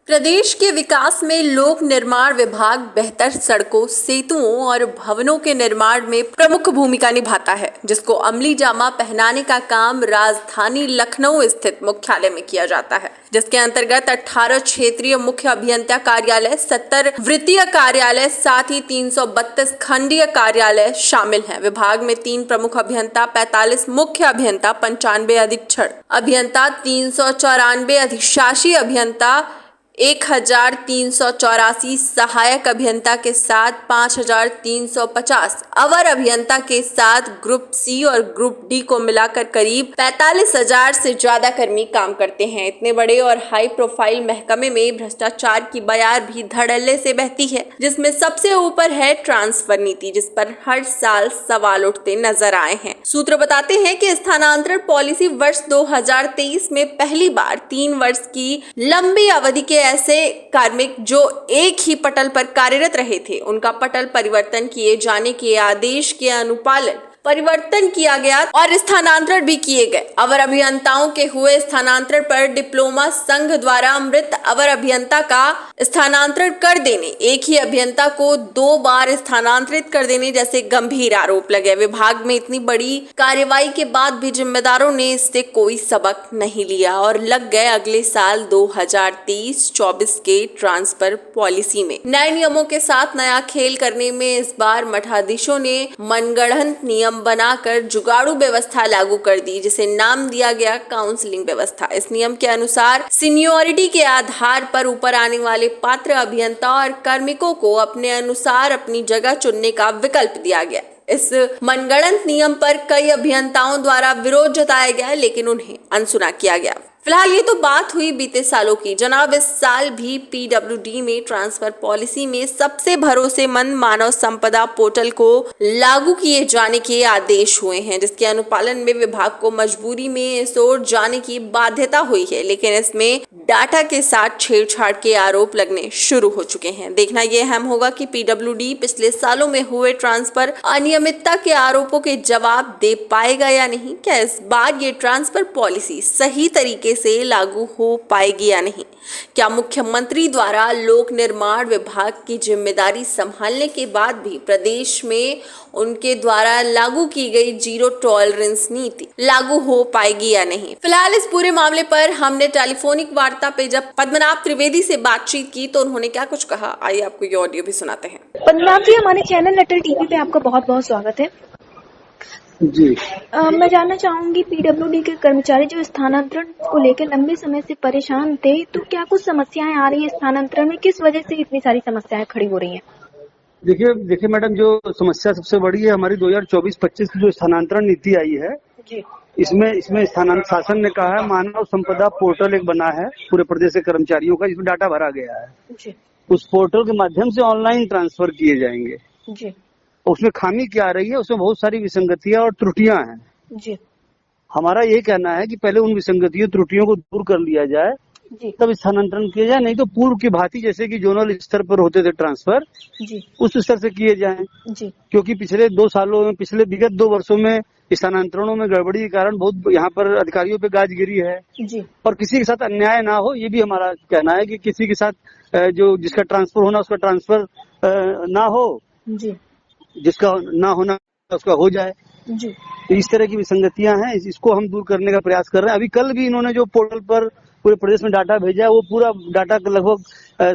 प्रदेश के विकास में लोक निर्माण विभाग बेहतर सड़कों, सेतुओं और भवनों के निर्माण में प्रमुख भूमिका निभाता है, जिसको अमली जामा पहनाने का काम राजधानी लखनऊ स्थित मुख्यालय में किया जाता है, जिसके अंतर्गत 18 क्षेत्रीय मुख्य अभियंता कार्यालय, 70 वृत्तीय कार्यालय, साथ ही 332 खंडीय कार्यालय शामिल हैं। विभाग में 3 प्रमुख अभियंता, 45 मुख्य अभियंता, 95 अधीक्षण अभियंता, 394 अधिशासी अभियंता, 1384 सहायक अभियंता के साथ 5350 अवर अभियंता के साथ ग्रुप सी और ग्रुप डी को मिलाकर करीब 45,000 से ज्यादा कर्मी काम करते हैं। इतने बड़े और हाई प्रोफाइल महकमे में भ्रष्टाचार की बयार भी धड़ल्ले से बहती है, जिसमें सबसे ऊपर है ट्रांसफर नीति, जिस पर हर साल सवाल उठते नजर आए हैं। सूत्र बताते हैं कि स्थानांतरण पॉलिसी वर्ष 2023 में पहली बार 3 वर्ष की लंबी अवधि के ऐसे कार्मिक जो एक ही पटल पर कार्यरत रहे थे, उनका पटल परिवर्तन किए जाने के आदेश के अनुपालन परिवर्तन किया गया और स्थानांतरण भी किए गए। अवर अभियंताओं के हुए स्थानांतरण पर डिप्लोमा संघ द्वारा मृत अवर अभियंता का स्थानांतरण कर देने, एक ही अभियंता को 2 बार स्थानांतरित कर देने जैसे गंभीर आरोप लगे। विभाग में इतनी बड़ी कार्रवाई के बाद भी जिम्मेदारों ने इससे कोई सबक नहीं लिया और लग गए अगले साल 2023-24 के ट्रांसफर पॉलिसी में। नए नियमों के साथ नया खेल करने में इस बार मठाधीशों ने मनगढ़ंत नियम बनाकर जुगाड़ू व्यवस्था लागू कर दी, जिसे नाम दिया गया काउंसलिंग व्यवस्था। इस नियम के अनुसार सीनियोरिटी के आधार पर ऊपर आने वाले पात्र अभियंता और कार्मिकों को अपने अनुसार अपनी जगह चुनने का विकल्प दिया गया। इस मनगढ़ंत नियम पर कई अभियंताओं द्वारा विरोध जताया गया, लेकिन उन्हें अनसुना किया गया। फिलहाल ये तो बात हुई बीते सालों की। जनाब, इस साल भी पीडब्ल्यूडी में ट्रांसफर पॉलिसी में सबसे भरोसेमंद मानव संपदा पोर्टल को लागू किए जाने के आदेश हुए हैं, जिसके अनुपालन में विभाग को मजबूरी में इस ओर जाने की बाध्यता हुई है, लेकिन इसमें डाटा के साथ छेड़छाड़ के आरोप लगने शुरू हो चुके हैं। देखना यह अहम होगा कि पीडब्ल्यूडी पिछले सालों में हुए ट्रांसफर अनियमितता के आरोपों के जवाब दे पाएगा या नहीं। क्या इस बार ये ट्रांसफर पॉलिसी सही तरीके से लागू हो पाएगी या नहीं? क्या मुख्यमंत्री द्वारा लोक निर्माण विभाग की जिम्मेदारी संभालने के बाद भी प्रदेश में उनके द्वारा लागू की गई जीरो टॉलरेंस नीति लागू हो पाएगी या नहीं? फिलहाल इस पूरे मामले पर हमने टेलीफोनिक वार्ता पे जब पद्मनाभ त्रिवेदी से बातचीत की तो उन्होंने क्या कुछ कहा, आइए आपको ये ऑडियो भी सुनाते हैं। पद्मनाभ जी, हमारे चैनल अटल टीवी पे आपका बहुत बहुत स्वागत है जी। मैं जानना चाहूंगी, पीडब्ल्यूडी के कर्मचारी जो स्थानांतरण को लेकर लंबे समय से परेशान थे, तो क्या कुछ समस्याएं आ रही है स्थानांतरण में? किस वजह से इतनी सारी समस्याएं खड़ी हो रही हैं? देखिए मैडम, जो समस्या सबसे बड़ी है हमारी 2024-25 की जो स्थानांतरण नीति आई है जी, इसमें शासन ने कहा है मानव संपदा पोर्टल एक बना है पूरे प्रदेश के कर्मचारियों का, जिसमें डाटा भरा गया है जी, उस पोर्टल के माध्यम से ऑनलाइन ट्रांसफर किए जाएंगे। जी, उसमें खामी क्या आ रही है, उसमें बहुत सारी विसंगतियां और त्रुटियां हैं। जी, हमारा ये कहना है कि पहले उन विसंगतियों त्रुटियों को दूर कर लिया जाए, जी, तब स्थानांतरण किया जाए, नहीं तो पूर्व की भांति जैसे कि जोनल स्तर पर होते थे ट्रांसफर, जी, उस स्तर से किए जाएं। जी, क्योंकि पिछले 2 सालों में, पिछले विगत 2 वर्षों में स्थानांतरणों में गड़बड़ी के कारण बहुत यहाँ पर अधिकारियों पे गाज गिरी है जी, और किसी के साथ अन्याय ना हो, ये भी हमारा कहना है कि किसी के साथ जो जिसका ट्रांसफर होना उसका ट्रांसफर ना हो, जी, जिसका ना होना उसका हो जाए। जी, तो इस तरह की विसंगतियां हैं, इसको हम दूर करने का प्रयास कर रहे हैं। अभी कल भी इन्होंने जो पोर्टल पर पूरे प्रदेश में डाटा भेजा है, वो पूरा डाटा लगभग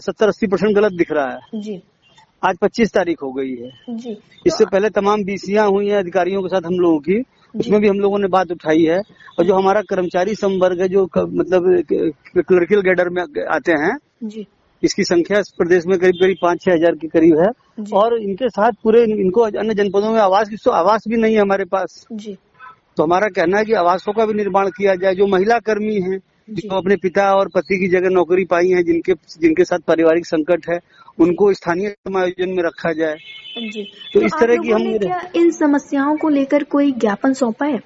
70-80% गलत दिख रहा है। जी, आज 25 तारीख हो गई है। जी, इससे पहले तमाम बीसीयां हुई हैं अधिकारियों के साथ हम लोगों की, उसमें भी हम लोगों ने बात उठाई है। और जो हमारा कर्मचारी संवर्ग है, जो मतलब क्लर्कल कैडर में आते हैं, जी, इसकी संख्या इस प्रदेश में करीब 5-6 हजार के करीब है। और इनके साथ पूरे इनको अन्य जनपदों में आवास भी नहीं है हमारे पास। जी, तो हमारा कहना है कि आवासों का भी निर्माण किया जाए। जो महिला कर्मी हैं, जो अपने पिता और पति की जगह नौकरी पाई है, जिनके साथ पारिवारिक संकट है, उनको स्थानीय समायोजन में रखा जाए। जी। तो इस तरह की हम क्या इन समस्याओं को लेकर कोई ज्ञापन सौंपा है?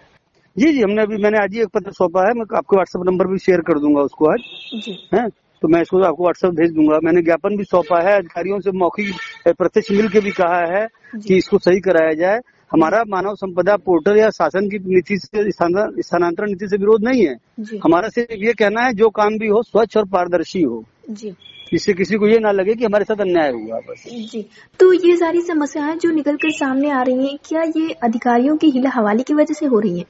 जी, मैंने आज ही एक पत्र सौंपा है। मैं आपको व्हाट्सएप नंबर भी शेयर कर दूंगा उसको आज, जी, है तो मैं इसको आपको व्हाट्सएप भेज दूंगा। मैंने ज्ञापन भी सौंपा है, अधिकारियों से मौखिक प्रत्यक्ष मिल के भी कहा है कि इसको सही कराया जाए। हमारा मानव संपदा पोर्टल या शासन की नीति से, स्थानांतरण नीति से विरोध नहीं है। हमारा सिर्फ ये कहना है जो काम भी हो स्वच्छ और पारदर्शी हो। जी, जिससे किसी को ये ना लगे कि हमारे साथ अन्याय हुआ बस। जी, तो ये सारी समस्याएं जो निकल कर सामने आ रही हैं, क्या ये अधिकारियों की हीला हवाली की वजह से हो रही है?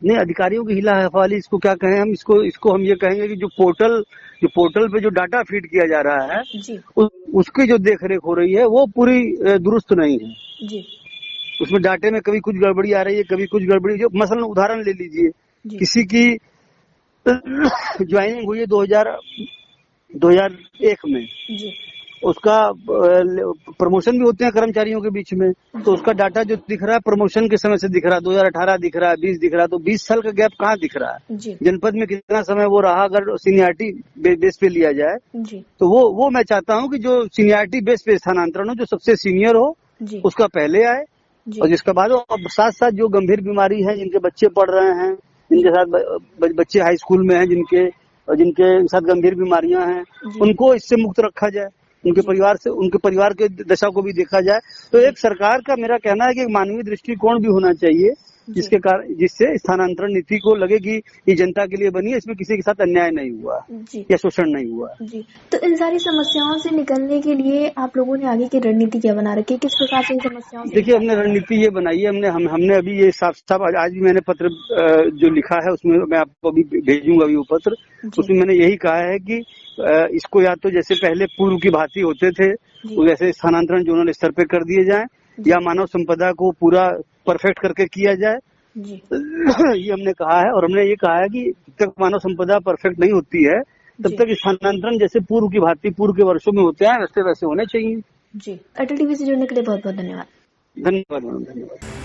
नहीं, अधिकारियों की हिला हवाली इसको क्या कहें हम, इसको हम ये कहेंगे कि जो पोर्टल पे जो डाटा फीड किया जा रहा है जी उसकी जो देखरेख हो रही है वो पूरी दुरुस्त नहीं है। जी उसमें डाटे में कभी कुछ गड़बड़ी आ रही है, कभी कुछ गड़बड़ी। जो मसलन उदाहरण ले लीजिए, जी किसी की ज्वाइनिंग हुई है 2001 में, जी उसका प्रमोशन भी होते हैं कर्मचारियों के बीच में, तो उसका डाटा जो दिख रहा है प्रमोशन के समय से दिख रहा है, 2018 दिख रहा है, 20 दिख रहा है, तो 20 साल का गैप कहाँ दिख रहा है? जी जनपद में कितना समय वो रहा, अगर सीनियरिटी बेस पे लिया जाए जी तो वो मैं चाहता हूँ कि जो सीनियरिटी बेस पे स्थानांतरण हो, जो सबसे सीनियर हो जी उसका पहले आए, जी और जिसके बाद अब साथ साथ जो गंभीर बीमारी है, जिनके बच्चे पढ़ रहे हैं, जिनके साथ बच्चे हाई स्कूल में हैं, जिनके साथ गंभीर बीमारियां हैं, जी। उनको इससे मुक्त रखा जाए, उनके परिवार के दशा को भी देखा जाए। तो एक सरकार का मेरा कहना है कि एक मानवीय दृष्टिकोण भी होना चाहिए, जिससे स्थानांतरण नीति को लगे कि ये जनता के लिए बनी है, इसमें किसी के साथ अन्याय नहीं हुआ जी या शोषण नहीं हुआ। जी, तो इन सारी समस्याओं से निकलने के लिए आप लोगों ने आगे की रणनीति क्या बना रखी है? किस प्रकार से इन समस्याओं से? देखिए, हमने रणनीति ये बनाई है, हमने अभी ये साफ आज भी मैंने पत्र जो लिखा है उसमें मैं आपको अभी भेजूंगा अभी वो पत्र। उसमें मैंने यही कहा है कि इसको या तो जैसे पहले पूर्व की भांति होते थे वैसे स्थानांतरण जोनल स्तर पे कर दिए जाए, या मानव संपदा को पूरा परफेक्ट करके किया जाए। जी ये हमने कहा है, और हमने ये कहा है कि जब तक मानव संपदा परफेक्ट नहीं होती है तब तक स्थानांतरण जैसे पूर्व की भांति पूर्व के वर्षों में होते हैं वैसे होने चाहिए। जी, अटल टीवी से जुड़ने के लिए बहुत बहुत धन्यवाद। धन्यवाद मैडम, धन्यवाद।